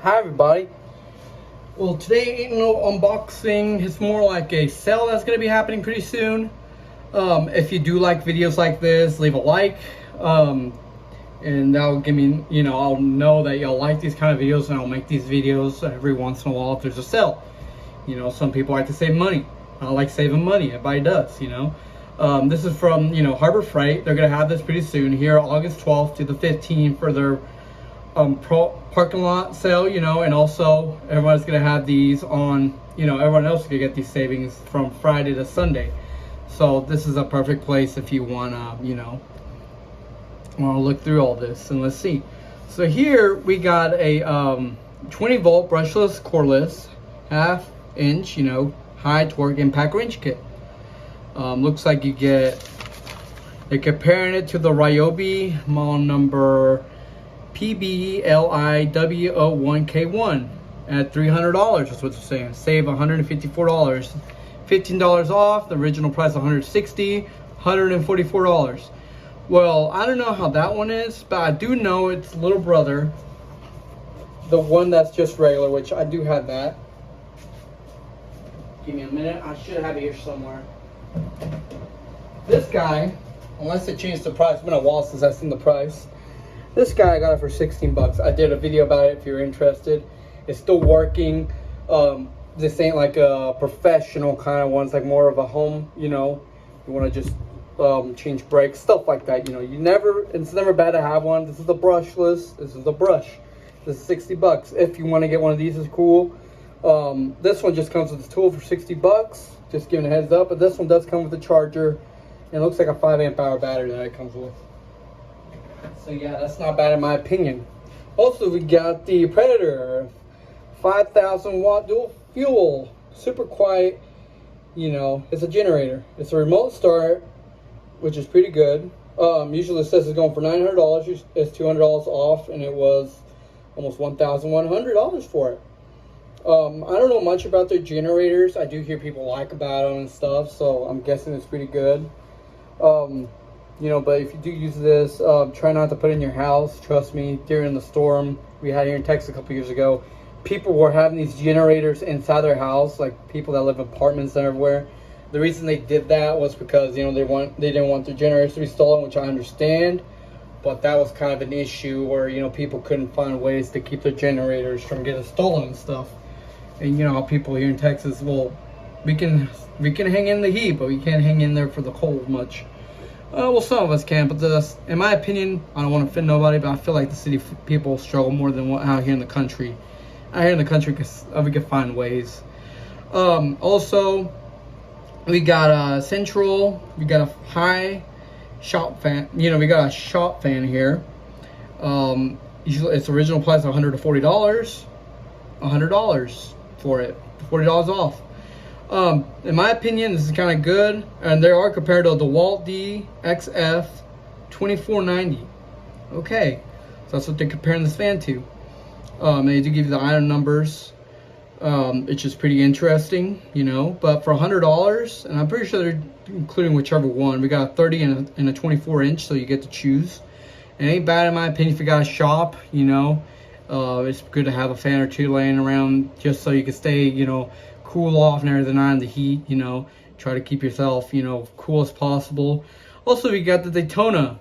Hi everybody. Well, today ain't no unboxing. It's more like a sale that's going to be happening pretty soon. If you do like videos like this, leave a like. And that'll give me, I'll know that y'all like these kind of videos, and I'll make these videos every once in a while if there's a sale. Some people like to save money. I like saving money. Everybody does, This is from, Harbor Freight. They're going to have this pretty soon here, August 12th to the 15th for their parking lot sale, and also everyone's gonna have these on, everyone else can get these savings from Friday to Sunday. So this is a perfect place if you wanna, wanna look through all this. And let's see. So here we got a 20 volt brushless cordless half inch, high torque impact wrench kit. Looks like you get, they're comparing it to the Ryobi model number PBLIW01K1 at $300. That's what they're saying. Save $154. $15 off. The original price $160. $144. Well, I don't know how that one is, but I do know its little brother, the one that's just regular, which I do have that. Give me a minute. I should have it here somewhere. This guy, unless they changed the price, it's been a while since I've seen the price. This guy, I got it for 16 bucks. I did a video about it if you're interested. It's still working. This ain't like a professional kind of one. It's like more of a home, you want to just change brakes, stuff like that. It's never bad to have one. This is the brushless. This is the brush. This is 60 bucks. If you want to get one of these, is cool. This one just comes with the tool for 60 bucks. Just giving a heads up. But this one does come with a charger. And it looks like a 5 amp hour battery that it comes with. So yeah, that's not bad in my opinion. Also, we got the Predator 5,000 watt dual fuel, super quiet. It's a generator. It's a remote start, which is pretty good. Usually it says it's going for $900. It's $200 off, and it was almost $1,100 for it. I don't know much about their generators. I do hear people like about them and stuff, so I'm guessing it's pretty good. But if you do use this, try not to put it in your house. Trust me, during the storm we had here in Texas a couple years ago, people were having these generators inside their house, like people that live in apartments and everywhere. The reason they did that was because, they didn't want their generators to be stolen, which I understand. But that was kind of an issue where, people couldn't find ways to keep their generators from getting stolen and stuff. And people here in Texas, well, we can hang in the heat, but we can't hang in there for the cold much. Well, some of us can, but in my opinion, I don't want to offend nobody, but I feel like the city people struggle more than out here in the country. Out here in the country, we can find ways. Also, we got a central, we got a high shop fan. We got a shop fan here. Usually, its original price is $140. $100 for it, $40 off. In my opinion, this is kind of good, and they are compared to the DeWalt DXF 2490. Okay, so that's what they're comparing this fan to. They do give you the item numbers, which is pretty interesting, But for $100, and I'm pretty sure they're including whichever one. We got a 30 and a 24 inch, so you get to choose. It ain't bad in my opinion if you got a shop, It's good to have a fan or two laying around just so you can stay, cool off and everything on the heat, try to keep yourself, cool as possible. Also, we got the Daytona,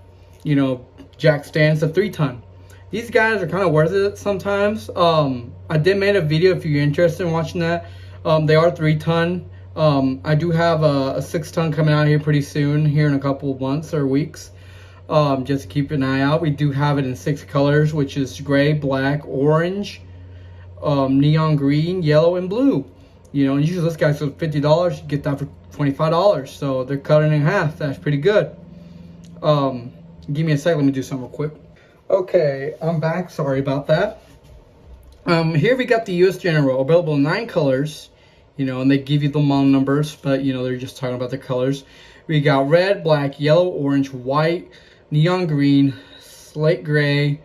jack stands, a 3-ton. These guys are kind of worth it sometimes. I did make a video if you're interested in watching that. They are 3-ton. I do have a 6-ton coming out here pretty soon, here in a couple of months or weeks. Just to keep an eye out. We do have it in 6 colors, which is gray, black, orange, neon green, yellow, and blue. And usually this guy's for $50. You get that for $25. So they're cutting in half. That's pretty good. Give me a second. Let me do something real quick. Okay, I'm back. Sorry about that. Here we got the US General, available in 9 colors. And they give you the model numbers, but they're just talking about the colors. We got red, black, yellow, orange, white, neon green, slate gray.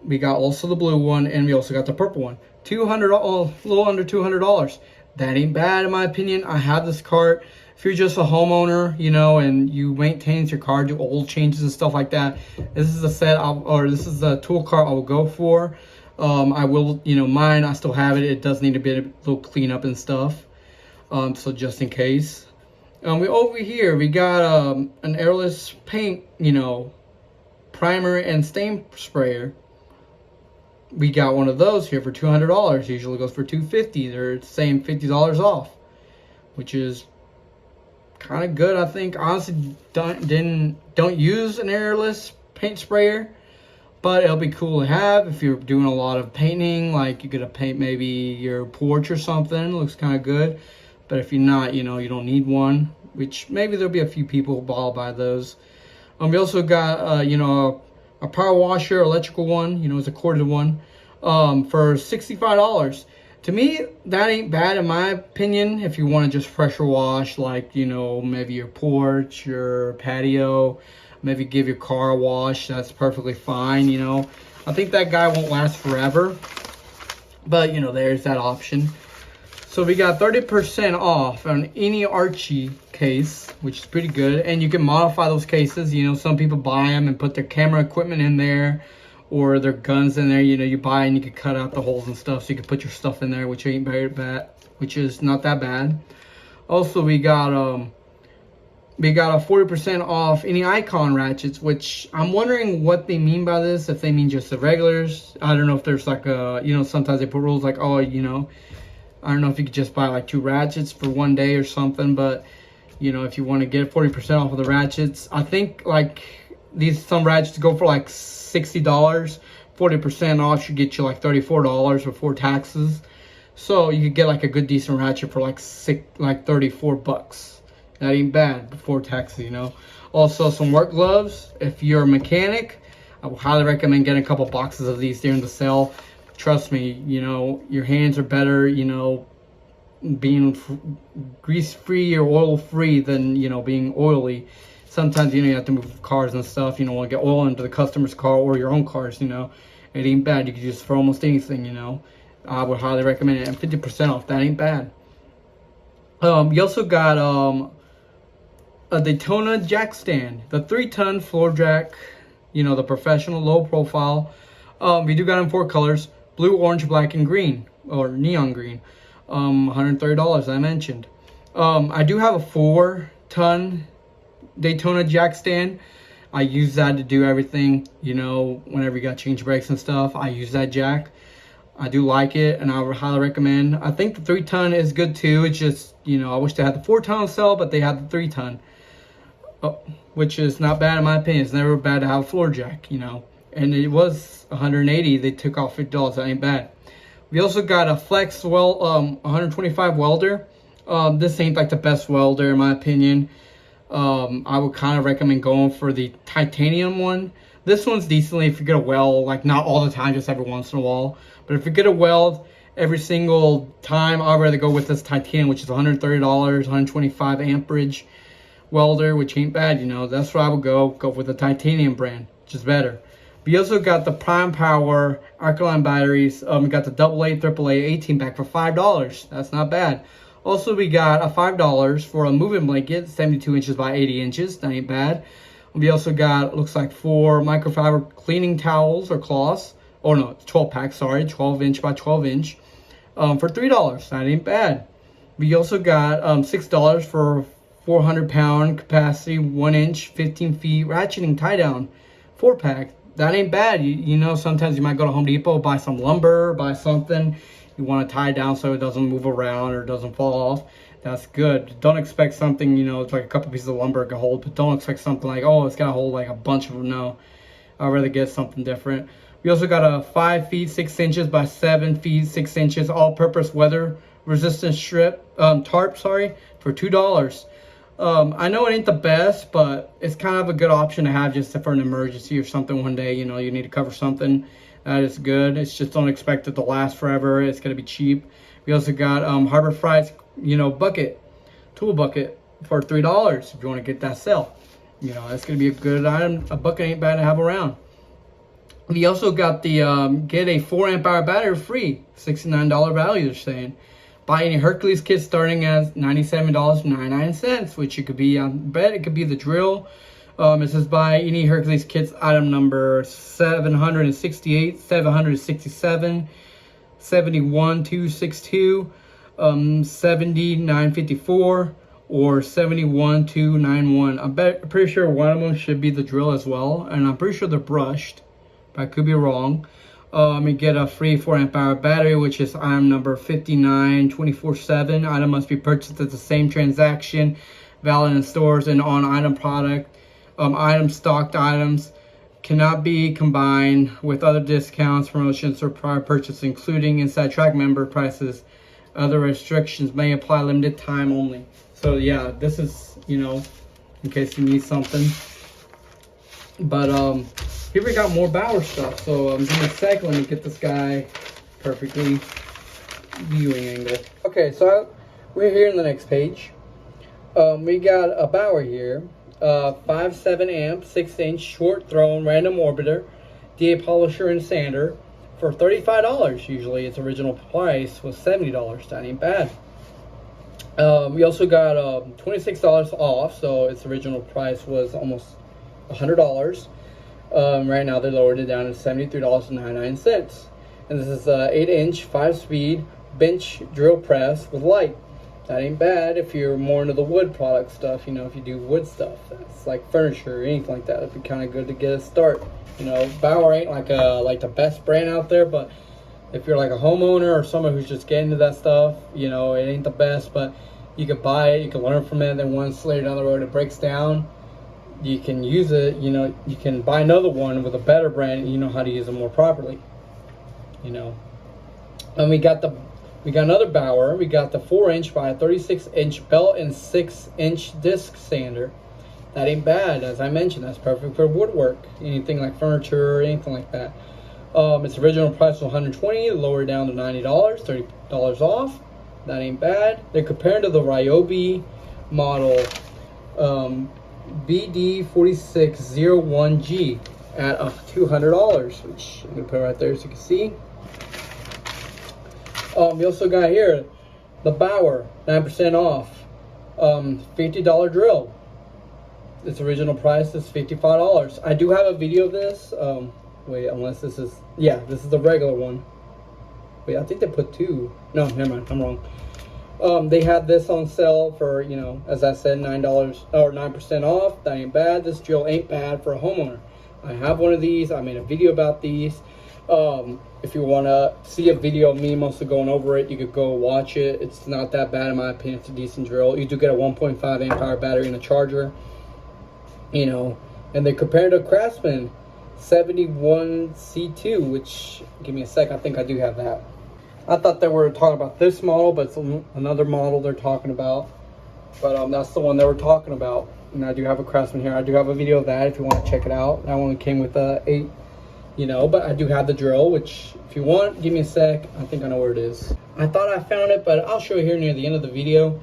We got also the blue one, and we also got the purple one. A little under $200. That ain't bad in my opinion. I have this cart. If you're just a homeowner, and you maintain your car, do oil changes and stuff like that, this is the set, this is the tool cart I will go for. I will, mine, I still have it. It does need a bit of little cleanup and stuff. So just in case. Over here, we got an airless paint, primer and stain sprayer. We got one of those here for $200. Usually goes for $250. They're saying $50 off, which is kind of good, I think. Honestly, don't use an airless paint sprayer, but it'll be cool to have if you're doing a lot of painting. Like, you're gonna paint maybe your porch or something. It looks kind of good. But if you're not, you don't need one. Which maybe there'll be a few people who'll buy those. We also got a power washer, electrical one. It's a corded one, for $65. To me, that ain't bad in my opinion. If you want to just pressure wash, like, maybe your porch, your patio, maybe give your car a wash, that's perfectly fine. I think that guy won't last forever, but there's that option. So we got 30% off on any Archie case, which is pretty good. And you can modify those cases. Some people buy them and put their camera equipment in there, or their guns in there. You buy and you can cut out the holes and stuff, so you can put your stuff in there, which ain't very bad, which is not that bad. Also, we got a 40% off any icon ratchets, which I'm wondering what they mean by this. If they mean just the regulars. I don't know if there's like a, sometimes they put rules like, oh, I don't know if you could just buy like 2 ratchets for one day or something, but if you want to get 40% off of the ratchets, I think like some ratchets go for like $60. 40% off should get you like $34 before taxes. So you could get like a good decent ratchet for like $34. That ain't bad before taxes, Also, some work gloves. If you're a mechanic, I would highly recommend getting a couple boxes of these during the sale. Trust me, your hands are better, being grease-free or oil-free than, being oily. Sometimes, you have to move cars and stuff. You don't want to get oil into the customer's car or your own cars, It ain't bad. You can use it for almost anything, I would highly recommend it. And 50% off, that ain't bad. You also got a Daytona jack stand. The 3-ton floor jack, the professional, low profile. We do got in 4 colors. Blue, orange, black, and green, or neon green. $130, I mentioned. I do have a 4-ton Daytona jack stand. I use that to do everything, whenever you got change brakes and stuff. I use that jack. I do like it, and I would highly recommend. I think the 3-ton is good too. It's just, I wish they had the 4-ton on sale, but they have the 3-ton. Which is not bad in my opinion. It's never bad to have a floor jack, And it was $180. They took off $50. That ain't bad. We also got a Flex 125 welder. This ain't like the best welder in my opinion. I would kind of recommend going for the titanium one. This one's decently if you get a weld, like not all the time, just every once in a while. But if you get a weld every single time, I'd rather go with this titanium, which is $130, 125 amperage welder, which ain't bad, That's where I would go with the titanium brand, which is better. We also got the Prime Power alkaline batteries. We got the AA, AAA 18 pack for $5. That's not bad. Also, we got a $5 for a moving blanket, 72 inches by 80 inches. That ain't bad. We also got, looks like 4 microfiber cleaning towels or cloths. Oh no, 12 pack, sorry, 12 inch by 12 inch, for $3. That ain't bad. We also got $6 for 400-pound capacity, 1 inch, 15 feet ratcheting tie down, 4 pack. That ain't bad. Sometimes you might go to Home Depot, buy some lumber, buy something. You want to tie it down so it doesn't move around or doesn't fall off. That's good. Don't expect something, it's like a couple pieces of lumber it can hold, but don't expect something like, oh, it's got to hold like a bunch of them. No, I'd rather get something different. We also got a 5 feet 6 inches by 7 feet 6 inches all-purpose weather resistant tarp, for $2. I know it ain't the best, but it's kind of a good option to have just for an emergency or something one day, you need to cover something. That is good. It's just don't expect it to last forever. It's going to be cheap. We also got Harbor Freight, bucket, tool bucket for $3 if you want to get that sale. That's going to be a good item. A bucket ain't bad to have around. We also got the get a 4 amp hour battery free, $69 value they're saying. Buy any Hercules kit starting at $97.99, which it could be, I bet it could be the drill, It says buy any Hercules kits item number 768, 767, 71262, 7954, or 71291. I'm pretty sure one of them should be the drill as well, and I'm pretty sure they're brushed, but I could be wrong. You get a free 4 amp hour battery, which is item number 5924/7. Item must be purchased at the same transaction, valid in stores and on item product. Item stocked items cannot be combined with other discounts, promotions, or prior purchase, including inside track member prices. Other restrictions may apply, limited time only. So yeah, this is, you know, in case you need something. But here we got more Bauer stuff. So give me a second, let me get this guy perfectly viewing angle. Okay, so we're here in the next page. We got a Bauer here. 5.7 amp, 6-inch short thrown random orbiter, DA polisher and sander for $35. Usually its original price was $70. That ain't bad. We also got $26 off, so its original price was almost $100. Right now they lowered it down to $73.99. And this is 8-inch, 5-speed bench drill press with light. That ain't bad if you're more into the wood product stuff, you know, if you do wood stuff. That's like furniture or anything like that. It'd be kind of good to get a start. You know, Bauer ain't like the best brand out there, but if you're like a homeowner or someone who's just getting into that stuff, you know, it ain't the best, but you could buy it, you can learn from it, then once later down the road it breaks down, you can use it, you know, you can buy another one with a better brand and you know how to use it more properly, you know. And we got another Bauer. We got the 4-inch by 36-inch belt and 6-inch disc sander. That ain't bad, as I mentioned. That's perfect for woodwork, anything like furniture or anything like that. Its original price was $120, lowered down to $90, $30 off. That ain't bad. They're compared to the Ryobi model BD4601G at $200, which I'm gonna put right there so you can see. We also got here the Bauer 9% off, $50 drill. Its original price is $55. I do have a video of this. Wait, unless this is, yeah, this is the regular one. Wait, I think they put 2. No, never mind, I'm wrong. They had this on sale for, you know, as I said, $9 or 9% off. That ain't bad. This drill ain't bad for a homeowner. I have one of these. I made a video about these. If you want to see a video of me mostly going over it, you could go watch it. It's not that bad in my opinion. It's a decent drill. You do get a 1.5 amp hour battery and a charger, you know. And they compared to Craftsman 71C2, which, give me a sec, I think I do have that. I thought they were talking about this model, but it's another model they're talking about. But that's the one they were talking about. And I do have a Craftsman here. I do have a video of that if you want to check it out. That one came with 8. You know, but I do have the drill, which if you want, give me a sec. I think I know where it is. I thought I found it, but I'll show you here near the end of the video.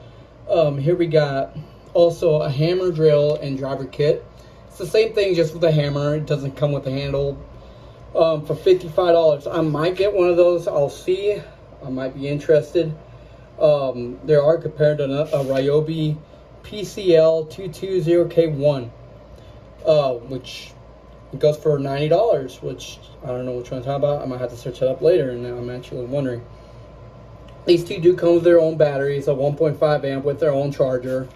Here we got also a hammer, drill, and driver kit. It's the same thing, just with a hammer. It doesn't come with a handle. For $55. I might get one of those. I'll see. I might be interested. There are compared to a Ryobi PCL 220K1, which it goes for $90, which I don't know which one I'm talking about. I might have to search it up later, and now I'm actually wondering. These two do come with their own batteries, a 1.5 amp with their own charger.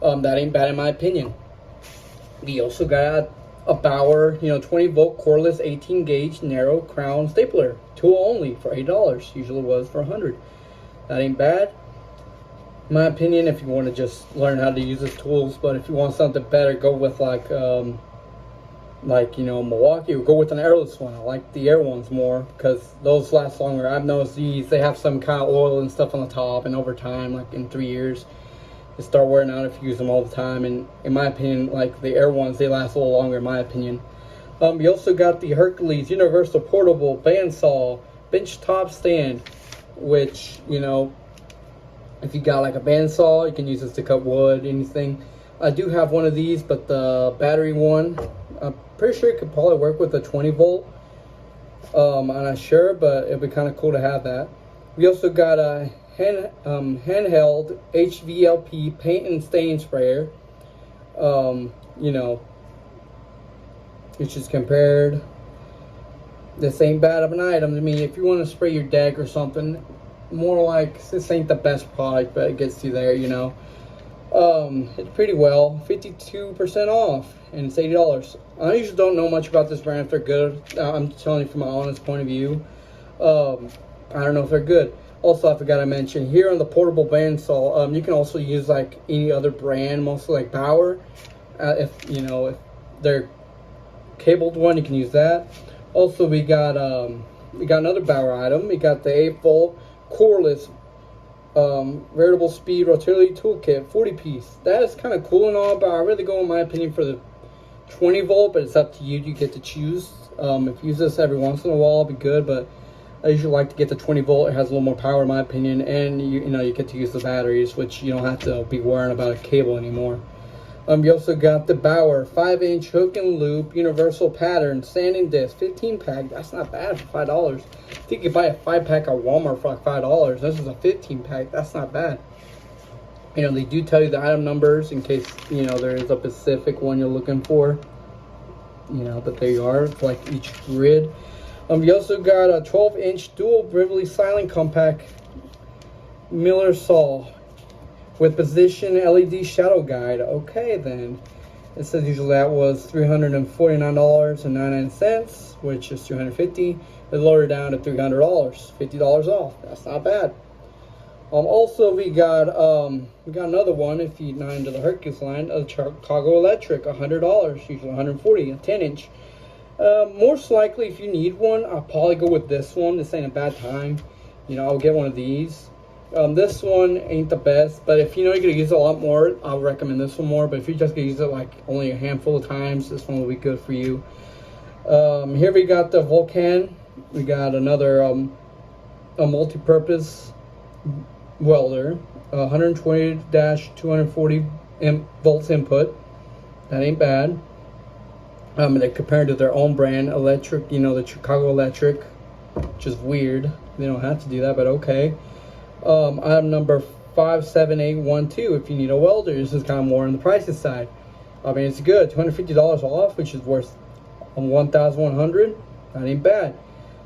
That ain't bad in my opinion. We also got a Bauer, you know, 20 volt cordless 18 gauge narrow crown stapler, tool only, for $8. Usually was for $100. That ain't bad in my opinion if you want to just learn how to use the tools. But if you want something better, go with like you know, Milwaukee, or go with an airless one. I like the air ones more because those last longer. I've noticed these, they have some kind of oil and stuff on the top, and over time, like in 3 years, they start wearing out if you use them all the time. And in my opinion, like the air ones, they last a little longer in my opinion. We also got the Hercules Universal Portable Bandsaw Bench Top Stand, which, you know, if you got like a bandsaw, you can use this to cut wood, anything. I do have one of these, but the battery one, I'm pretty sure it could probably work with a 20 volt. I'm not sure, but it'd be kind of cool to have that. We also got a handheld HVLP paint and stain sprayer. You know, It's just compared. This ain't bad of an item. I mean, if you want to spray your deck or something, more like this ain't the best product, but it gets you there, you know. It's pretty well, 52% off, and it's $80. I usually don't know much about this brand if they're good. I'm telling you from my honest point of view. I don't know if they're good. Also, I forgot to mention here on the portable bandsaw, you can also use like any other brand, mostly like Bauer. If you know if they're cabled one, you can use that. Also, we got another Bauer item. We got the 8-volt coreless variable speed rotary toolkit 40-piece. That is kind of cool and all, but I really go in my opinion for the 20-volt, but it's up to you. You get to choose. If you use this every once in a while, it'll be good, but I usually like to get the 20-volt. It has a little more power in my opinion, and you know you get to use the batteries, which you don't have to be worrying about a cable anymore. You also got the Bauer 5-inch hook and loop universal pattern sanding disc 15-pack. That's not bad for $5. I think you could buy a 5-pack at Walmart for like $5. This is a 15-pack. That's not bad. You know, they do tell you the item numbers in case, you know, there is a specific one you're looking for. You know, but there you are. It's like each grid. You also got a 12-inch dual Brively silent compact Miller saw with position LED shadow guide. Okay, then. It says usually that was $349.99, which is $250. They lowered it down to $300, $50 off. That's not bad. Also, we got another one. If you're not into the Hercules line, a Chicago Electric, $100, usually $140, a 10-inch. Most likely, if you need one, I'll probably go with this one. This ain't a bad time. You know, I'll get one of these. This one ain't the best, but if you know you're gonna use it a lot more, I'll recommend this one more. But if you're just gonna use it like only a handful of times, this one will be good for you. Here we got the Vulcan. We got another a multi-purpose welder, 120-240 volts input. That ain't bad. And they compared to their own brand electric, you know, the Chicago Electric, which is weird. They don't have to do that, but okay. Item number 57812. If you need a welder, this is kind of more on the pricey side. I mean, it's good, $250 off, which is worth $1,100. That ain't bad.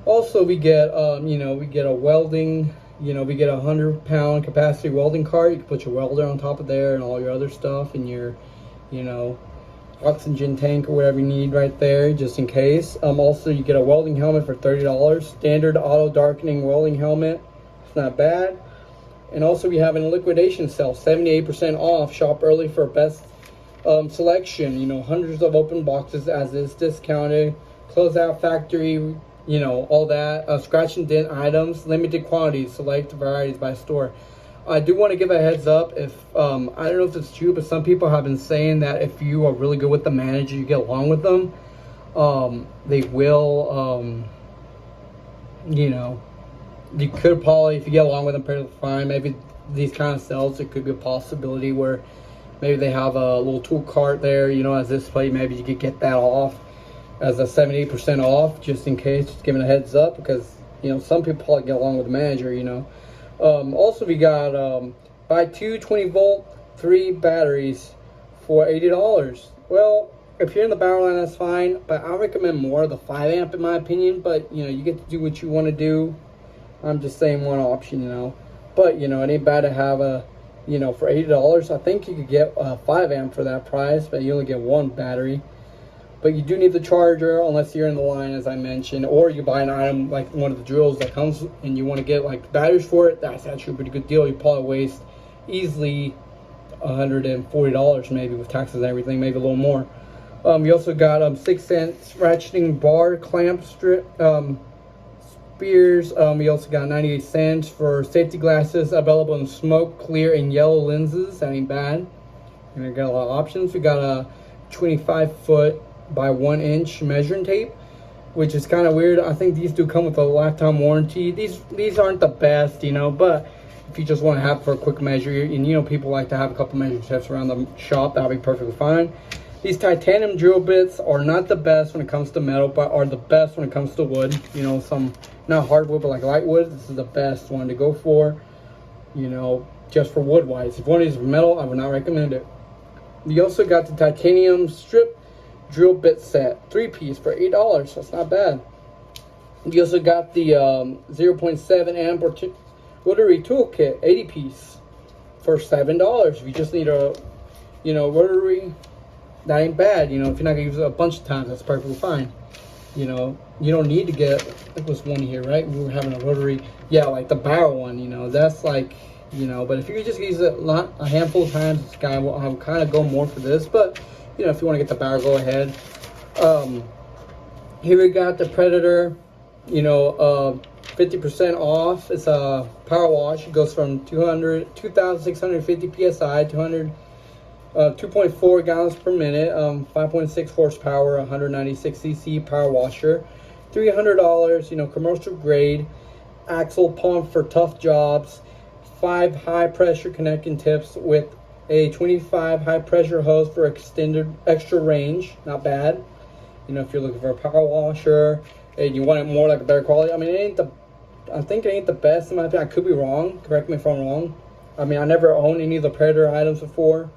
Also, we get you know, we get a welding. You know, we get a 100-pound capacity welding cart. You can put your welder on top of there and all your other stuff and your, you know, oxygen tank or whatever you need right there, just in case. Also, you get a welding helmet for $30. Standard auto darkening welding helmet. It's not bad. And also, we have a liquidation sale, 78% off. Shop early for best selection. You know, hundreds of open boxes as is discounted. Closeout factory. You know, all that. Scratch and dent items. Limited quantities. Select varieties by store. I do want to give a heads up. If I don't know if it's true, but some people have been saying that if you are really good with the manager, you get along with them, they will, you know, you could probably, if you get along with them pretty fine, maybe these kind of sales, it could be a possibility where maybe they have a little tool cart there, you know, as this plate, maybe you could get that off as a 78% off, just in case, just giving a heads up, because, you know, some people probably get along with the manager, you know. Also, we got buy two 20-volt 3 batteries for $80. Well, if you're in the Bauer line, that's fine, but I recommend more of the 5-amp in my opinion. But you know, you get to do what you want to do. I'm just saying one option, you know. But you know, it ain't bad to have a, you know, for $80. I think you could get a 5-amp for that price, but you only get one battery. But you do need the charger unless you're in the line, as I mentioned, or you buy an item like one of the drills that comes and you want to get like batteries for it. That's actually a pretty good deal. You probably waste easily $140 maybe with taxes and everything, maybe a little more. You also got 6-cent ratcheting bar clamp strip spears. We also got 98 cents for safety glasses available in smoke, clear, and yellow lenses. That ain't bad. And we got a lot of options. We got a 25-foot by 1-inch measuring tape, which is kind of weird. I think these do come with a lifetime warranty. These aren't the best, you know, but if you just want to have it for a quick measure, and you know people like to have a couple measure tips around the shop, that'll be perfectly fine. These titanium drill bits are not the best when it comes to metal, but are the best when it comes to wood. You know, some, not hardwood, but like light wood, this is the best one to go for, you know, just for wood wise. If one is metal, I would not recommend it. You also got the titanium strip drill bit set, 3-piece for $8. That's not bad. You also got the 0.7 amp rotary toolkit, 80-piece for $7. If you just need a, rotary, that ain't bad. If you're not gonna use it a bunch of times, that's perfectly fine. You don't need to get. There was one here, right? We were having a rotary, yeah, like the barrel one. That's like, But if you just use it a handful of times, this guy will kind of go more for this. But if you want to get the barrel, go ahead. Here we got the Predator. 50% off. It's a power wash. It goes from 2,650 psi to 2.4 gallons per minute, 5.6 horsepower, 196 cc power washer, $300. Commercial grade, axle pump for tough jobs, 5 high pressure connecting tips with a 25 high pressure hose for extended extra range. Not bad. If you're looking for a power washer and you want it more like a better quality. I mean, I think it ain't the best in my opinion. I could be wrong. Correct me if I'm wrong. I mean, I never owned any of the Predator items before,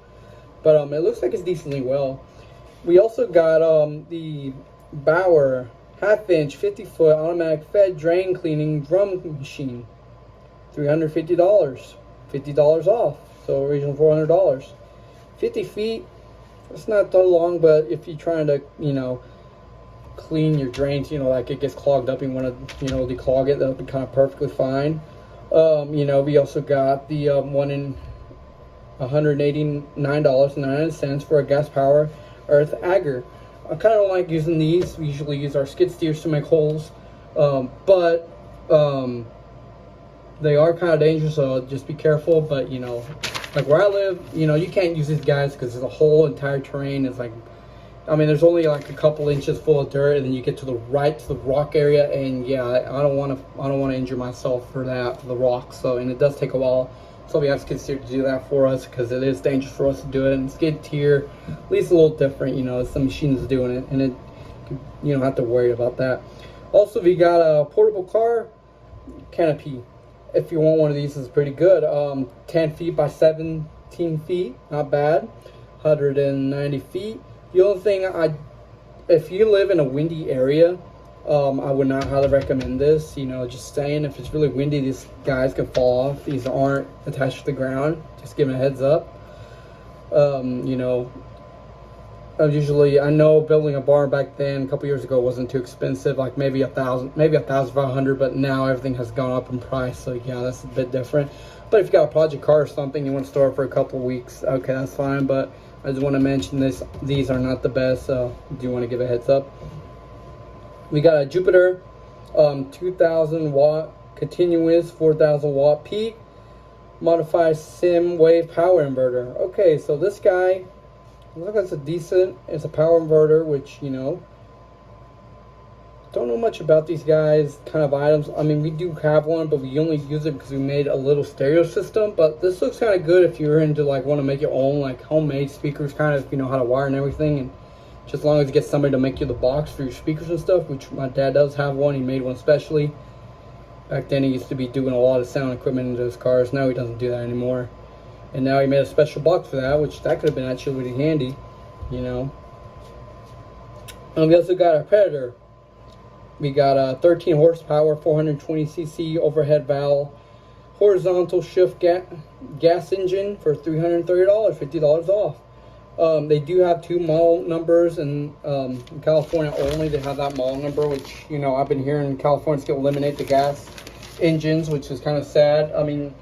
but it looks like it's decently well. We also got the Bauer 1/2-inch 50-foot automatic fed drain cleaning drum machine, $350, $50 off. So original $400. 50 feet. It's not that long, but if you're trying to clean your drains, like it gets clogged up, you want to declog it, that'll be kind of perfectly fine. We also got the one in $189.99 for a gas power earth agger. I kind of don't like using these. We usually use our skid steers to make holes, but they are kind of dangerous, so just be careful. But like where I live, you can't use these guys because the whole entire terrain is like, there's only like a couple inches full of dirt, and then you get to the rock area, and yeah, I don't want to injure myself for the rocks. So, and it does take a while. So we have skid steer to do that for us because it is dangerous for us to do it. And skid steer, at least a little different. It's the machine that's doing it, and you don't have to worry about that. Also, we got a portable car canopy. If you want one of these, it's pretty good. 10 feet by 17 feet, not bad. 190 feet. The only thing if you live in a windy area, I would not highly recommend this. Just saying, if it's really windy, these guys can fall off. These aren't attached to the ground. Just giving a heads up. Usually, I know building a barn back then, a couple years ago, wasn't too expensive. Like maybe $1,500, but now everything has gone up in price. So yeah, that's a bit different. But if you got a project car or something, you want to store it for a couple of weeks, okay, that's fine. But I just want to mention these are not the best, so I do want to give a heads up. We got a Jupiter 2,000 watt continuous, 4,000 watt peak, modified sim wave power inverter. Okay, so this guy, look, it's a power inverter, which, don't know much about these guys kind of items. We do have one, but we only use it because we made a little stereo system. But this looks kind of good if you're into like want to make your own like homemade speakers, kind of how to wire and everything. And just as long as you get somebody to make you the box for your speakers and stuff, which my dad does have one. He made one specially. Back then he used to be doing a lot of sound equipment into his cars. Now he doesn't do that anymore. And now he made a special box for that, which that could have been actually really handy, We also got our Predator. We got a 13 horsepower, 420 cc overhead valve, horizontal shift gas engine for $330, $50 off. They do have 2 model numbers, and in California only they have that model number, which I've been hearing in California it's going to eliminate the gas engines, which is kind of sad. Kind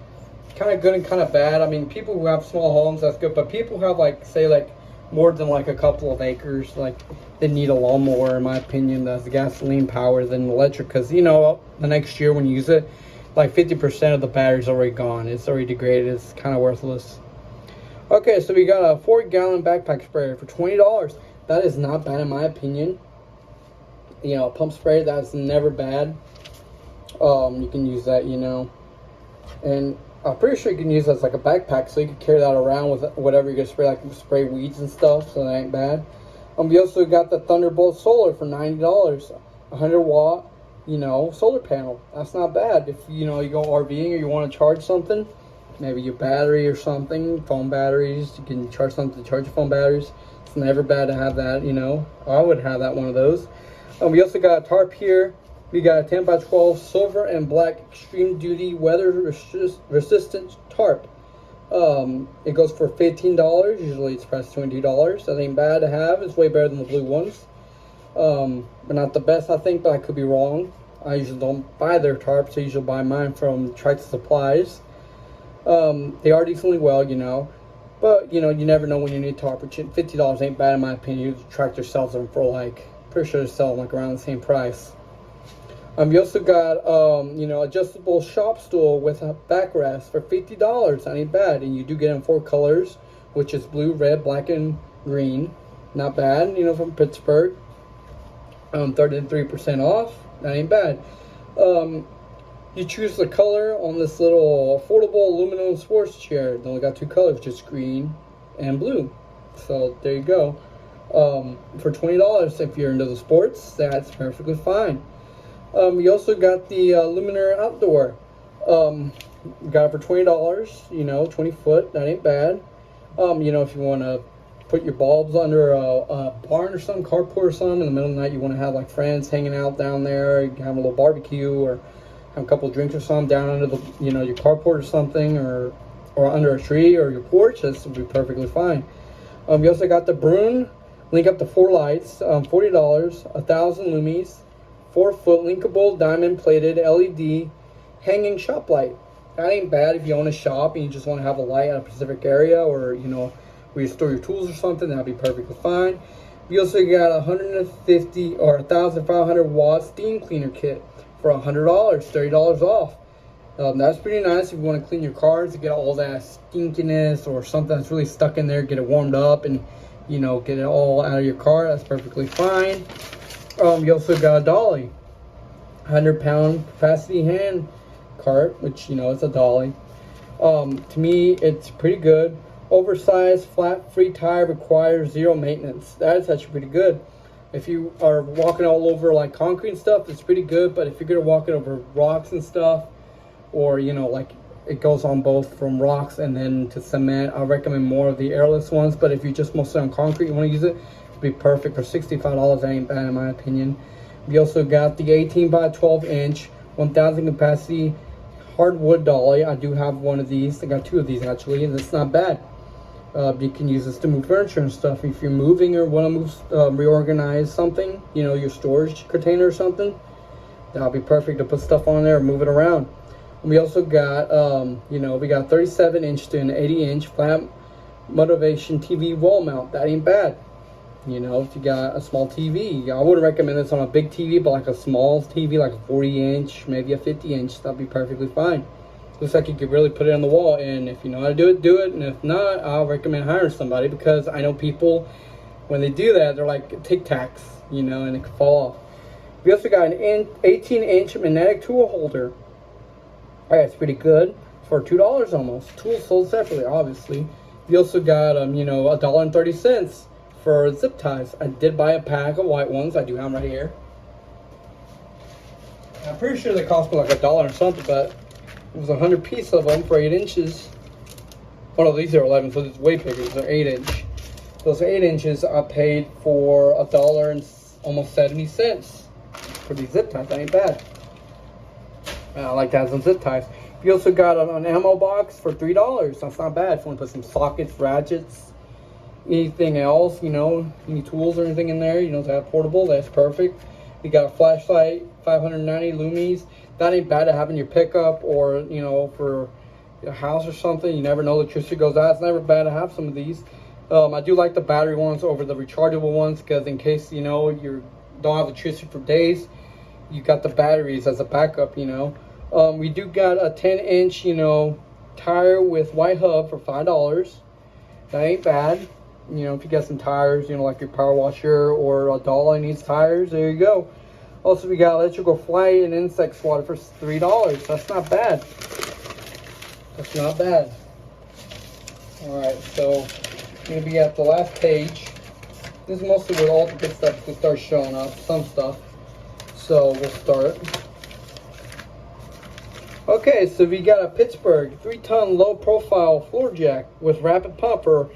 of good and kind of bad. People who have small homes, that's good, but people who have more than a couple of acres, they need a lawnmower, in my opinion, that's gasoline powered than electric, because the next year when you use it, 50% of the battery's already gone. It's already degraded. It's kind of worthless. Okay, so we got a 4-gallon backpack sprayer for $20. That is not bad in my opinion. A pump spray, that's never bad. You can use that, and I'm pretty sure you can use that as a backpack, so you can carry that around with whatever you're gonna spray, spray weeds and stuff, so that ain't bad. We also got the Thunderbolt Solar for $90, 100 watt, solar panel. That's not bad. If you go RVing or you want to charge something, maybe your battery or something, phone batteries, you can charge something to charge your phone batteries. It's never bad to have that, you know. I would have that one of those. We also got a tarp here. We got a 10 by 12 silver and black extreme duty weather resistant tarp. It goes for $15. Usually it's priced $22. That ain't bad to have. It's way better than the blue ones. But not the best, I think, but I could be wrong. I usually don't buy their tarps. I usually buy mine from Tractor Supplies. They are decently well, you know. But, you know, you never know when you need a tarp. $50 ain't bad in my opinion. Tractor sells them for like, pretty sure they sell them like around the same price. You also got, you know, adjustable shop stool with a backrest for $50. That ain't bad. And you do get in 4 colors, which is blue, red, black, and green. Not bad, you know, from Pittsburgh. 33% off. That ain't bad. You choose the color on this little affordable aluminum sports chair. They only got 2 colors, just green and blue. So there you go. For $20, if you're into the sports, that's perfectly fine. You also got the Luminaire Outdoor. Got it for $20, you know, 20 foot. That ain't bad. You know, if you want to put your bulbs under a barn or something, carport or something, in the middle of the night, you want to have like friends hanging out down there, you can have a little barbecue or have a couple of drinks or something down under the, you know, your carport or something, or under a tree or your porch. This would be perfectly fine. You also got the Brune, link up to 4 lights, $40, 1,000 lumies, 4-foot linkable diamond plated LED hanging shop light. That ain't bad if you own a shop and you just want to have a light at a specific area, or, you know, where you store your tools or something. That'd be perfectly fine. You also got a 150 or 1,500 watt steam cleaner kit for $100, $30 off. That's pretty nice if you want to clean your cars to get all that stinkiness or something that's really stuck in there, get it warmed up and, you know, get it all out of your car. That's perfectly fine. You also got a dolly, 100-pound capacity hand cart, which, you know, it's a dolly. To me, it's pretty good. Oversized flat free tire requires 0 maintenance. That is actually pretty good. If you are walking all over like concrete and stuff, it's pretty good. But if you're gonna walk it over rocks and stuff, or, you know, like it goes on both from rocks and then to cement, I recommend more of the airless ones. But if you're just mostly on concrete, you want to use it, it'd be perfect for $65. That ain't bad in my opinion. We also got the 18 by 12 inch, 1,000 capacity hardwood dolly. I do have one of these. I got 2 of these actually, and it's not bad. You can use this to move furniture and stuff. If you're moving or want to move, reorganize something, you know, your storage container or something, that'll be perfect to put stuff on there or move it around. And we also got, you know, we got 37 inch to an 80 inch flat motivation TV wall mount. That ain't bad. You know, if you got a small TV, I wouldn't recommend this on a big TV, but like a small TV, like a 40 inch, maybe a 50 inch, that'd be perfectly fine. Looks like you could really put it on the wall, and if you know how to do it, do it. And if not, I'll recommend hiring somebody, because I know people, when they do that, they're like Tic Tacs, you know, and it could fall off. We also got an 18-inch magnetic tool holder. Alright, it's pretty good for $2 almost. Tools sold separately, obviously. We also got you know, $1.30 for zip ties. I did buy a pack of white ones. I do have them right here. I'm pretty sure they cost me like $1 or something, but it was 100 pieces of them for 8 inches. Oh no, these are 11, so it's way bigger. These are 8 inch. Those 8 inches I paid for $1 and almost 70 cents for these zip ties. That ain't bad. I like to have some zip ties. You also got an ammo box for $3. That's not bad. If you want to put some sockets, ratchets, anything else, you know, any tools or anything in there, you know, to have portable, that's perfect. You got a flashlight, 590 lumies. That ain't bad to have in your pickup, or, you know, for your house or something. You never know, electricity goes out. It's never bad to have some of these. I do like the battery ones over the rechargeable ones, because in case, you know, you don't have electricity for days, you got the batteries as a backup, you know. We do got a 10-inch, you know, tire with white hub for $5. That ain't bad. You know, if you got some tires, you know, like your power washer or a dolly needs tires, there you go. Also, we got electrical fly and insect swatter for $3. That's not bad. That's not bad. Alright, so I'm going to be at the last page. This is mostly where all the good stuff will start showing up, some stuff. So we'll start. Okay, so we got a Pittsburgh 3-ton low profile floor jack with rapid pump for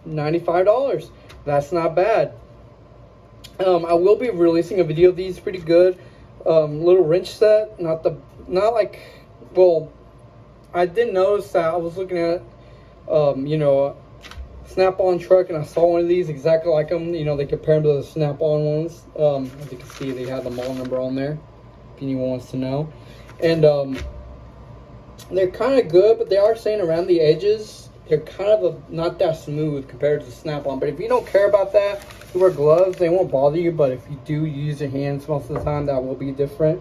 $95. That's not bad. I will be releasing a video of these, pretty good. Little wrench set, not like, well, I did notice that I was looking at, you know, Snap-on truck, and I saw one of these exactly like them. You know, they compare them to the Snap-on ones. As you can see, they have the model number on there, if anyone wants to know. And they're kind of good, but they are saying around the edges, they're kind of not that smooth compared to the Snap-on. But if you don't care about that, you wear gloves, they won't bother you. But if you do use your hands most of the time, that will be different.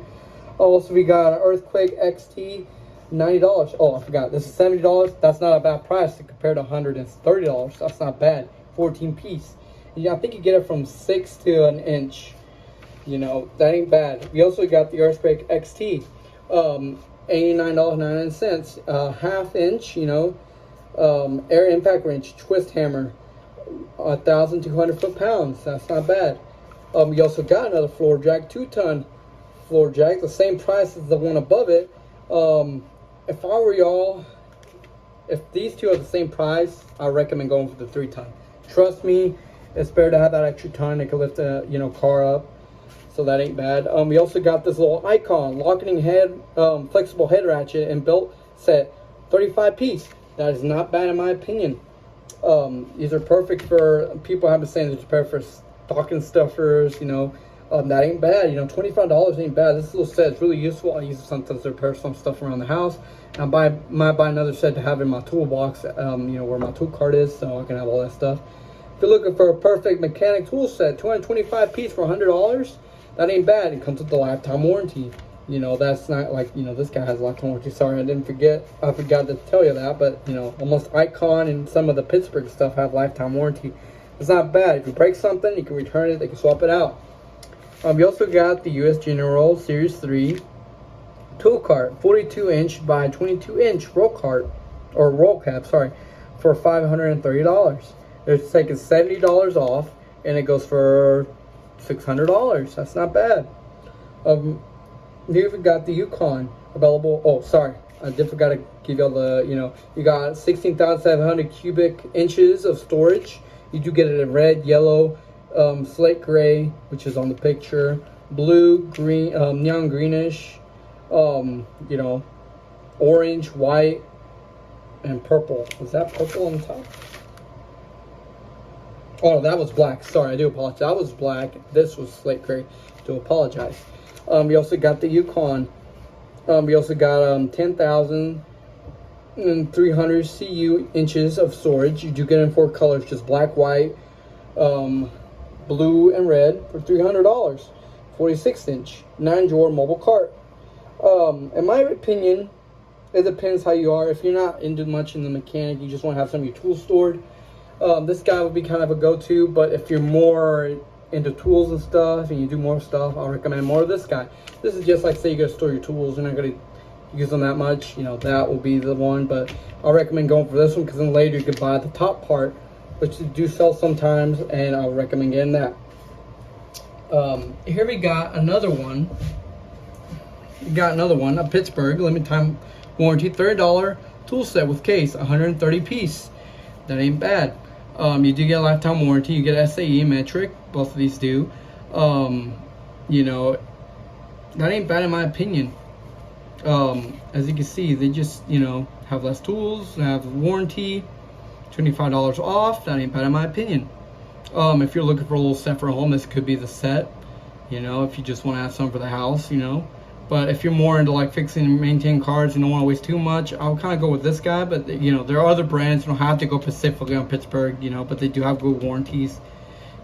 Also, we got an Earthquake XT, $90. Oh, I forgot. This is $70. That's not a bad price to compare to $130. That's not bad. 14 piece. Yeah, I think you get it from 6 to an inch. You know, that ain't bad. We also got the Earthquake XT, $89.99. Half inch, you know, air impact wrench, twist hammer, 1,200 foot-pounds. That's not bad. We also got another floor jack, 2-ton floor jack, the same price as the one above it. If I were y'all, if these two are the same price, I recommend going for the 3-ton. Trust me, it's better to have that extra ton. It can lift a, you know, car up, so that ain't bad. We also got this little Icon locking head, flexible head ratchet and belt set, 35 piece. That is not bad in my opinion. These are perfect for, people have been saying they're perfect for stocking stuffers, you know. That ain't bad, you know, $25 ain't bad. This little set is really useful. I use it sometimes to repair some stuff around the house. I might buy another set to have in my toolbox, you know, where my tool cart is, so I can have all that stuff. If you're looking for a perfect mechanic tool set, 225 piece for $100, that ain't bad. It comes with the lifetime warranty. You know, that's not like, you know, this guy has a lifetime warranty. Sorry, I forgot to tell you that, but, you know, almost Icon and some of the Pittsburgh stuff have lifetime warranty. It's not bad. If you break something, you can return it, they can swap it out. We also got the US General Series 3 tool cart, 42-inch by 22-inch roll cart, or roll cap, sorry, for $530. It's taking $70 off, and it goes for $600. That's not bad. You've got the Yukon available. Oh, sorry, I did forgot to give y'all the, you know, you got 16,700 cubic inches of storage. You do get it in red, yellow, slate gray, which is on the picture, blue, green, neon greenish, you know, orange, white, and purple. Was that purple on the top? Oh, that was black. Sorry, I do apologize. That was black. This was slate gray. Do apologize. We also got the Yukon. We also got 10,300 CU inches of storage. You do get in 4 colors, just black, white, blue, and red for $300. 46-inch 9-drawer mobile cart. In my opinion, it depends how you are. If you're not into much in the mechanic, you just want to have some of your tools stored, this guy would be kind of a go-to. But if you're more into tools and stuff and you do more stuff, I'll recommend more of this guy. This is just like, say you gotta store your tools, you're not gonna use them that much, you know, that will be the one. But I'll recommend going for this one, because then later you could buy the top part, which you do sell sometimes, and I'll recommend getting that. Here we got another one. A Pittsburgh limited time warranty, $30 tool set with case, 130 piece. That ain't bad. You do get a lifetime warranty. You get SAE metric. Both of these do. You know, that ain't bad in my opinion. As you can see, they just, you know, have less tools, have warranty, $25 off. That ain't bad in my opinion. If you're looking for a little set for home, this could be the set. You know, if you just want to have some for the house, you know. But if you're more into like fixing and maintaining cars, you don't want to waste too much, I'll kind of go with this guy. But you know, there are other brands. You don't have to go specifically on Pittsburgh, you know, but they do have good warranties.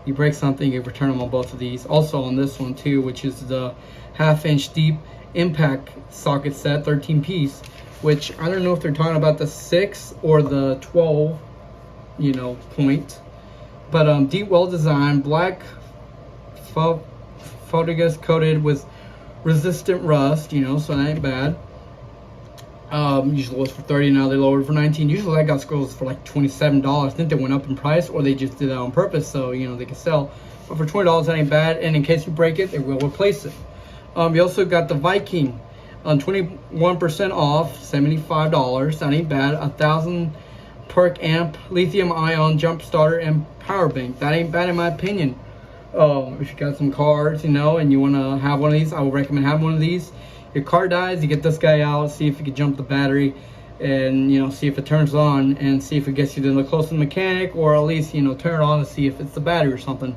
You break something, you return them on both of these. Also on this one too, which is the 1/2-inch deep impact socket set, 13 piece, which I don't know if they're talking about the 6 or the 12, you know, point. But deep, well designed, black photogus coated with resistant rust, you know, so that ain't bad. Usually was for $30, now they lowered it for $19. Usually that goes for like $27. I think they went up in price, or they just did that on purpose so, you know, they can sell. But for $20, that ain't bad, and in case you break it, they will replace it. You also got the Viking on 21% off, $75. That ain't bad. 1,000 perk amp, lithium ion jump starter, and power bank. That ain't bad in my opinion. If you got some cards, and you want to have one of these, I would recommend having one of these. Your car dies, you get this guy out, see if you can jump the battery, and see if it turns on, and see if it gets you to the closest mechanic, or at least turn it on to see if it's the battery or something.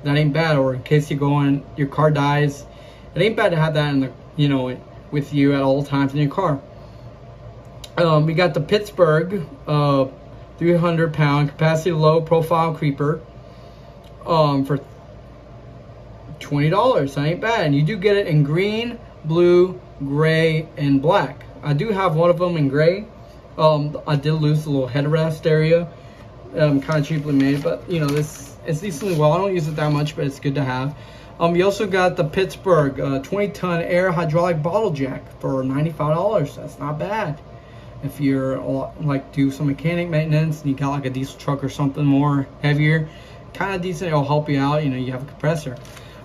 That ain't bad. Or in case you go in, your car dies, it ain't bad to have that in the with you at all times in your car. We got the Pittsburgh 300-pound capacity low profile creeper for $20. That ain't bad. And you do get it in green, blue, gray, and black. I do have one of them in gray. I did lose the little headrest area. Kind of cheaply made, but this it's decently well. I don't use it that much, but it's good to have. You also got the Pittsburgh 20-ton air hydraulic bottle jack for $95. That's not bad. If you're like do some mechanic maintenance and you got like a diesel truck or something more heavier, kind of decent, it'll help you out. You have a compressor.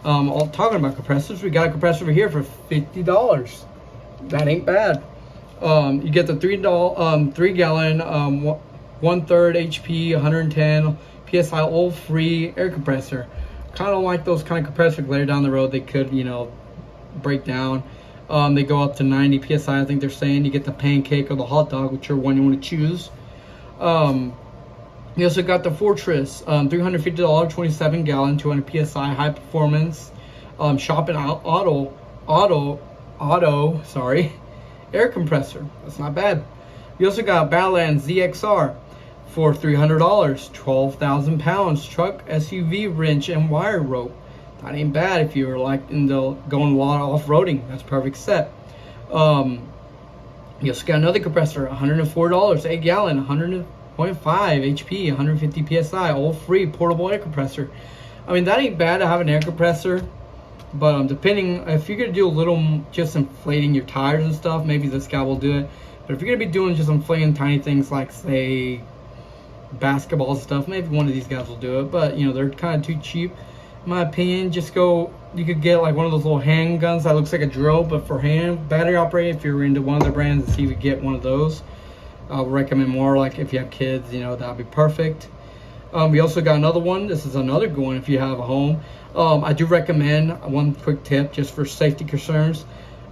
Talking about compressors, we got a compressor over here for $50. That ain't bad. You get the 3 gallon 1/3 HP 110 PSI oil free air compressor. Kind of like those kind of compressors later down the road they could break down. They go up to 90 PSI, I think they're saying. You get the pancake or the hot dog, whichever one you want to choose. You also got the Fortress $350 27 gallon 200 PSI high performance shop and auto air compressor. That's not bad. You also got Badlands ZXR for $300, 12,000 pounds truck SUV wrench and wire rope. That ain't bad if you're like into going a lot of off-roading. That's perfect set. You also got another compressor, $104, 8 gallon, 100.5 HP, 150 PSI, all free portable air compressor. I mean, that ain't bad to have an air compressor, but depending, if you're gonna do a little just inflating your tires and stuff, maybe this guy will do it. But if you're gonna be doing just inflating tiny things like say basketball stuff, maybe one of these guys will do it. But they're kind of too cheap. In my opinion, you could get like one of those little handguns that looks like a drill, but for hand battery operated. If you're into one of their brands, and see if you get one of those. I would recommend more like if you have kids, that would be perfect. We also got another one. This is another good one if you have a home. I do recommend one quick tip just for safety concerns.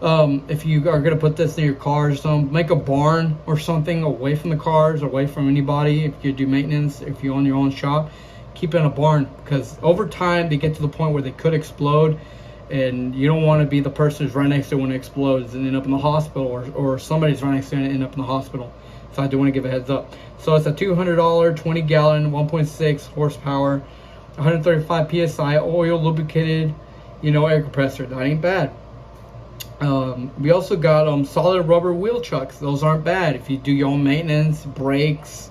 If you are going to put this in your cars, make a barn or something away from the cars, away from anybody. If you do maintenance, if you own your own shop, keep it in a barn, because over time they get to the point where they could explode, and you don't want to be the person who's right next to it when it explodes and end up in the hospital, or somebody's right next to it and end up in the hospital. So I do want to give a heads up. So it's a $200 20 gallon 1.6 horsepower 135 PSI oil lubricated air compressor. That ain't bad. We also got solid rubber wheel chucks. Those aren't bad if you do your own maintenance, brakes,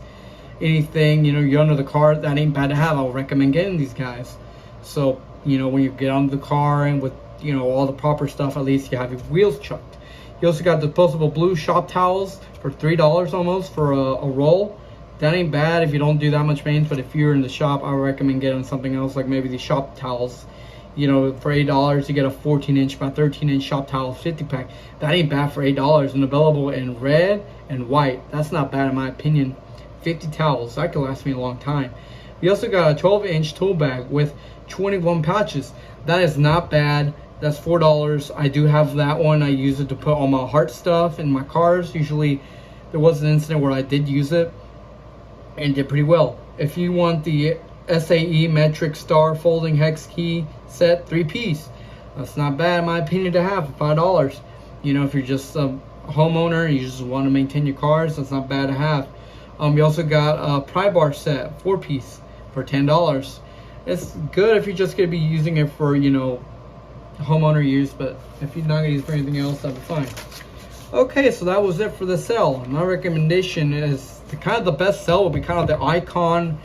anything, you're under the car. That ain't bad to have. I would recommend getting these guys. So when you get under the car and with all the proper stuff, at least you have your wheels chucked. You also got disposable blue shop towels for $3 almost for a roll. That ain't bad if you don't do that much maintenance, but if you're in the shop, I would recommend getting something else, like maybe these shop towels. For $8 you get a 14-inch by 13-inch shop towel 50-pack. That ain't bad for $8, and available in red and white. That's not bad in my opinion. 50 towels, that could last me a long time. We also got a 12-inch tool bag with 21 pouches. That is not bad. That's $4. I do have that one. I use it to put all my heart stuff in my cars. Usually there was an incident where I did use it and did pretty well. If you want the SAE metric star folding hex key set 3-piece, that's not bad in my opinion to have for $5. If you're just a homeowner, you just want to maintain your cars, that's not bad to have. We also got a pry bar set 4-piece for $10. It's good if you're just going to be using it for homeowner use, but if you're not going to use it for anything else, that'd be fine. Okay, so that was it for the cell. My recommendation is the best cell would be kind of the Icon,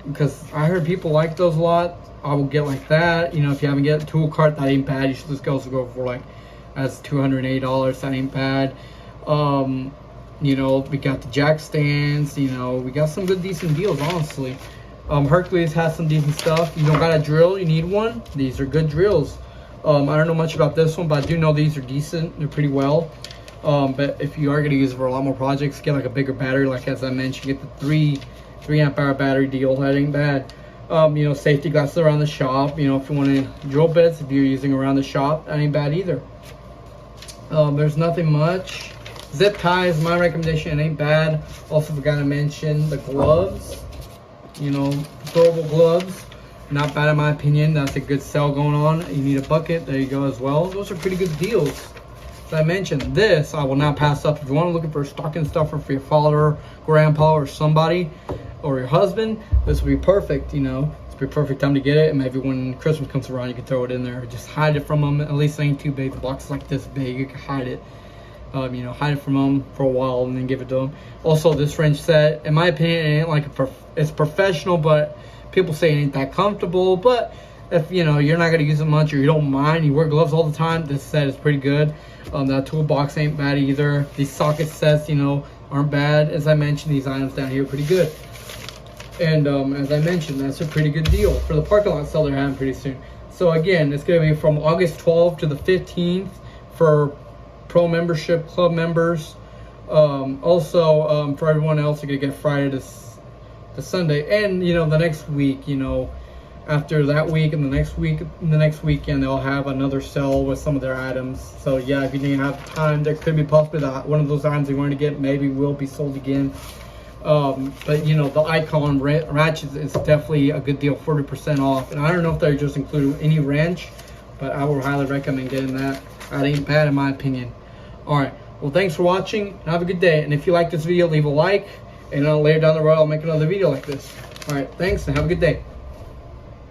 because I heard people like those a lot. I will get like that. If you haven't get a tool cart, that ain't bad. You should just go for like as $280. That ain't bad. We got the jack stands. We got some good decent deals, honestly. Hercules has some decent stuff. You don't got a drill, you need one. These are good drills. I don't know much about this one, but I do know these are decent. They're pretty well. But if you are going to use it for a lot more projects, get like a bigger battery. Like as I mentioned, get the 3 amp hour battery deal. That ain't bad. You know, safety glasses around the shop. You know, if you want to drill bits, if you're using around the shop, that ain't bad either. There's nothing much. Zip ties, my recommendation, it ain't bad. Also forgot to mention the gloves. You know, throwable gloves, not bad in my opinion. That's a good sale going on. You need a bucket, there you go as well. Those are pretty good deals. As I mentioned, this I will not pass up. If you want to looking for a stocking stuffer for your father, grandpa, or somebody, or your husband, this would be perfect. You know, it's be a perfect time to get it. And maybe when Christmas comes around, you can throw it in there. Just hide it from them. At least it ain't too big. The box is like this big. You can hide it. You know, hide it from them for a while and then give it to them. Also, this wrench set, in my opinion, it ain't like it's professional, but people say it ain't that comfortable. But if you know you're not gonna use it much or you don't mind, you wear gloves all the time, this set is pretty good. That toolbox ain't bad either. These socket sets, you know, aren't bad. As I mentioned, these items down here are pretty good. And as I mentioned, that's a pretty good deal for the parking lot sale they're having pretty soon. So again, it's gonna be from August 12th to the 15th for pro membership club members. Also for everyone else, you're gonna get Friday to Sunday, and you know the next week, you know, after that week and the next weekend they'll have another sale with some of their items. So yeah, if you didn't have time, there could be possibly that one of those items you want to get maybe will be sold again. But you know, the icon ratchets is definitely a good deal, 40% off. And I don't know if they just include any wrench, but I would highly recommend getting that. That ain't bad in my opinion. Alright, well thanks for watching and have a good day. And if you like this video, leave a like, and later down the road I'll make another video like this. Alright, thanks and have a good day.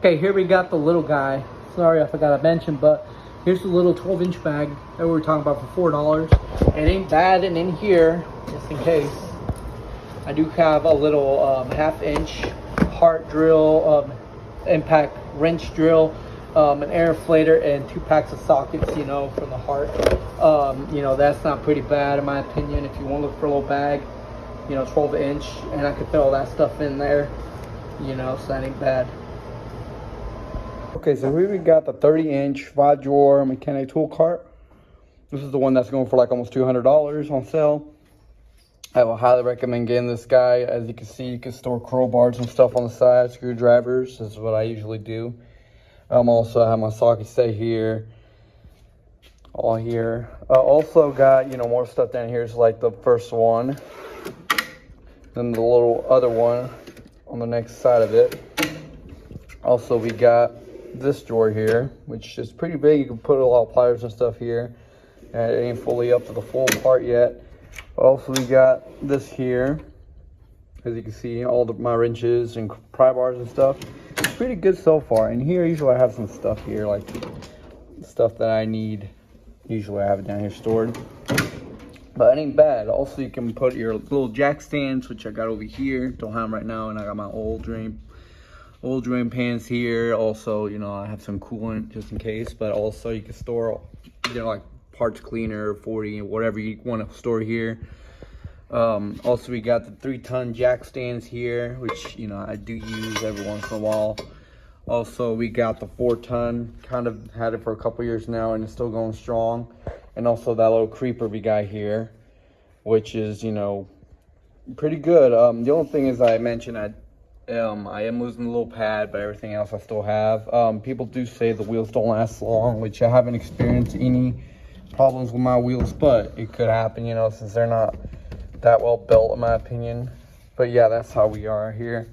Okay, here we got the little guy. Sorry I forgot to mention, but here's the little 12-inch bag that we were talking about for $4. It ain't bad, and in here, just in case, I do have a little 1/2-inch heart drill, impact wrench drill, an air inflator, and 2 packs of sockets, you know, from the heart. You know, that's not pretty bad in my opinion. If you want to look for a little bag, you know, 12-inch, and I can fit all that stuff in there, you know, so that ain't bad. Okay, so here we got the 30-inch 5-drawer mechanic tool cart. This is the one that's going for like almost $200 on sale. I will highly recommend getting this guy. As you can see, you can store crowbars and stuff on the side, screwdrivers. This is what I usually do. Also, I have my socket set here, all here. Also got, you know, more stuff down here. Is like the first one, then the little other one on the next side of it. Also, we got this drawer here, which is pretty big. You can put a lot of pliers and stuff here. And it ain't fully up to the full part yet. But also, we got this here. As you can see, all my wrenches and pry bars and stuff. It's pretty good so far. And here, usually I have some stuff here, like stuff that I need. Usually I have it down here stored. But it ain't bad. Also, you can put your little jack stands, which I got over here. Don't have them right now, and I got my old drain pans here. Also, you know, I have some coolant just in case. But also, you can store, you know, like parts cleaner, 40, whatever you want to store here. Also, we got the 3-ton jack stands here, which, you know, I do use every once in a while. Also, we got the 4-ton, kind of had it for a couple years now, and it's still going strong. And also that little creeper we got here, which is, you know, pretty good. The only thing is, I mentioned I am losing the little pad, but everything else I still have. People do say the wheels don't last long, which I haven't experienced any problems with my wheels, but it could happen, you know, since they're not that well built in my opinion. But yeah, that's how we are here.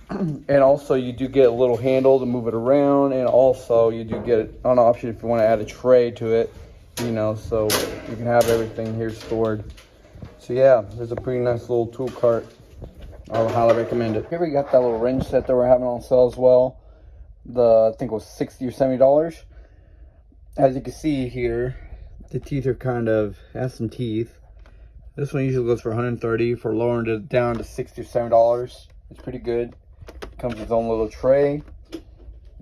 And also, you do get a little handle to move it around, and also you do get an option if you want to add a tray to it, you know, so you can have everything here stored. So yeah, there's a pretty nice little tool cart. I would highly recommend it. Here we got that little wrench set that we're having on sale as well. I think it was $60 or $70. As you can see here, the teeth are has some teeth. This one usually goes for $130. For lowering it down to $60 or $70, it's pretty good. Comes with its own little tray,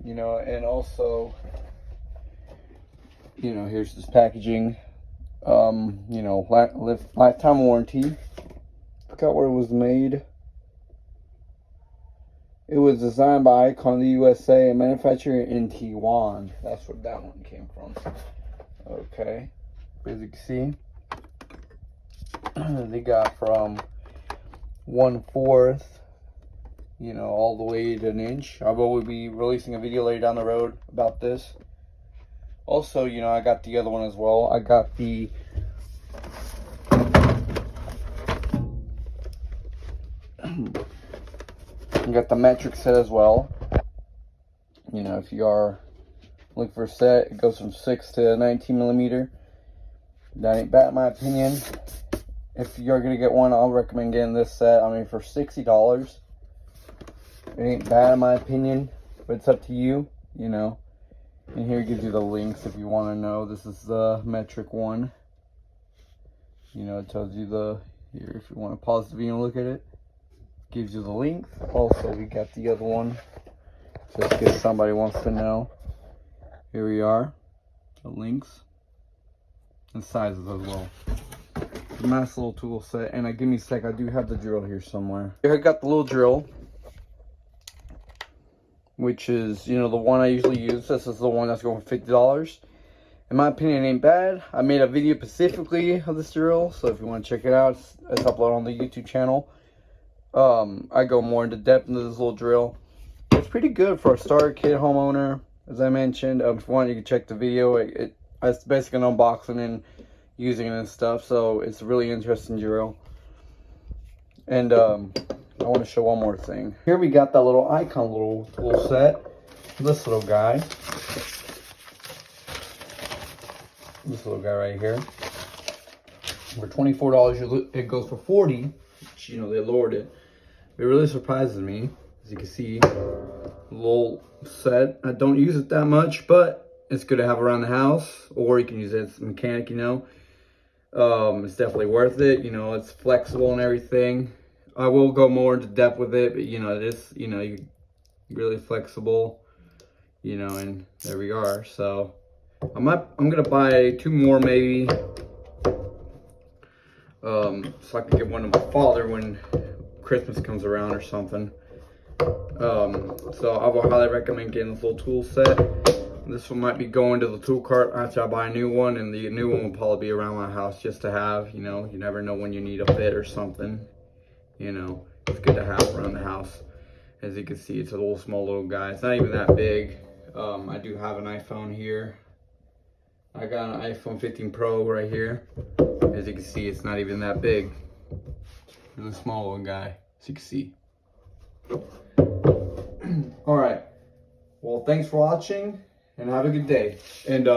you know, and also, you know, here's this packaging. You know, lifetime warranty. Forgot where it was made. It was designed by Icon of the USA and manufactured in Taiwan. That's where that one came from. Okay, as you can see, They got from 1/4, you know, all the way to 1 inch. I will be releasing a video later down the road about this. Also, you know, I got the other one as well. I got the metric set as well. You know, if you are looking for a set, it goes from 6 to 19 millimeter. That ain't bad in my opinion. If you're gonna get one, I'll recommend getting this set. I mean, for $60, it ain't bad in my opinion, but it's up to you, you know. And here it gives you the links if you want to know. This is the metric one. You know, it tells you here if you want to pause the video and look at it. Gives you the length. Also, we got the other one, just in case somebody wants to know. Here we are, the links and sizes as well. It's a nice little tool set. And give me a sec, I do have the drill here somewhere. Here I got the little drill, which is, you know, the one I usually use. This is the one that's going for $50. In my opinion, it ain't bad. I made a video specifically of this drill, so if you want to check it out, it's uploaded on the YouTube channel. I go more into depth into this little drill. It's pretty good for a starter kit homeowner, as I mentioned. If you want, you can check the video. It's basically an unboxing and using it and stuff, so it's a really interesting drill. And I want to show one more thing. Here we got that little icon little tool set. This little guy. This little guy right here. For $24, it goes for $40. Which, you know, they lowered it. It really surprises me. As you can see, little set. I don't use it that much, but it's good to have around the house, or you can use it as a mechanic, you know. It's definitely worth it. You know, it's flexible and everything. I will go more into depth with it, but you know, it is, you know, you're really flexible, you know, and there we are. So I'm gonna buy 2 more maybe, so I can give one to my father when Christmas comes around or something. So I will highly recommend getting this little tool set. This one might be going to the tool cart after I buy a new one, and the new one will probably be around my house just to have, you know. You never know when you need a bit or something. You know, it's good to have around the house. As you can see, it's a little small little guy. It's not even that big. I do have an iPhone here. I got an iPhone 15 Pro right here. As you can see, it's not even that big. Really small little guy, as you can see. Alright, well, thanks for watching, and have a good day. And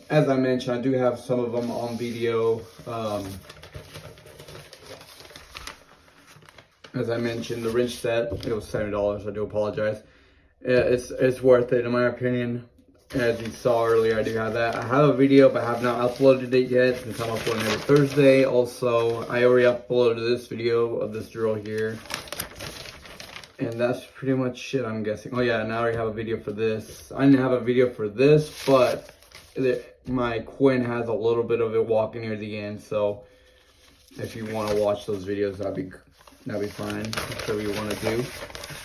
as I mentioned, I do have some of them on video. As I mentioned, the wrench set, it was $70. I do apologize. It's worth it in my opinion. As you saw earlier, I do have that. I have a video, but I have not uploaded it yet since I'm uploading every Thursday. Also, I already uploaded this video of this drill here. And that's pretty much it, I'm guessing. Oh yeah, and I already have a video for this. I didn't have a video for this, but my Quinn has a little bit of it walking near the end. So if you want to watch those videos, that'd be fine. Whatever you want to do.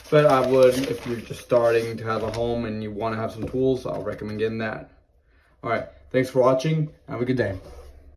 But I would, if you're just starting to have a home and you want to have some tools, I'll recommend getting that. All right, thanks for watching. Have a good day.